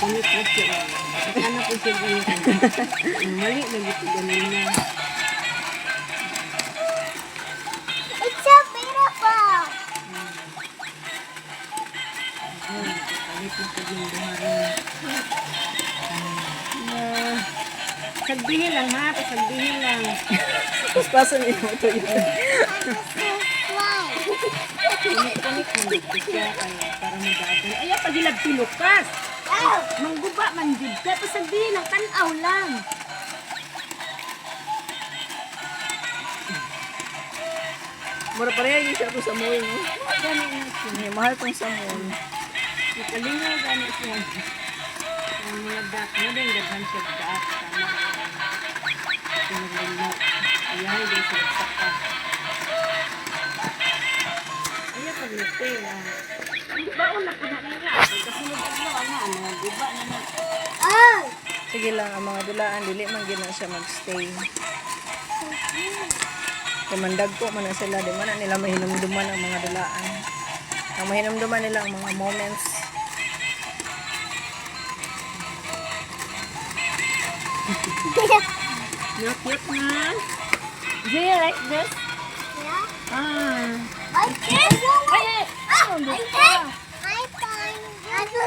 Punit na siya. Ano po siya yun? Mali na dito ganun na. It's so beautiful. Palit na po yung buharin. Sagbihin lang ha, sagbihin lang. Paspasan niyo ito yun. Why? Punit mo dito siya para madagal. Ay, pagilag tilukas. Mangguba man did ka. Pasagbihin lang, tanaw lang. Mura pareha yung siya ito sa mall, no? Gano'n nga siya. Mahal tong sa mall. Kalingaw gano'n siya. Ang mga dak na din, gaghan siya dak. Tama. Pinaglingaw. Ayaw, din siya saka. Ayaw, paglite. Baon na po na nila. Kasunod ko ano, guba na na. Oh. Sige lang, ang mga dulaan, dili man gina siya magstay. Kumandag po man na sila, di man na nila mahinumduman ang mga dulaan. Ang mahinumduman nila ang mga moments. Cute na. Do you like this? Yeah. Ah. I can't. Ay, ay. I can't. I find.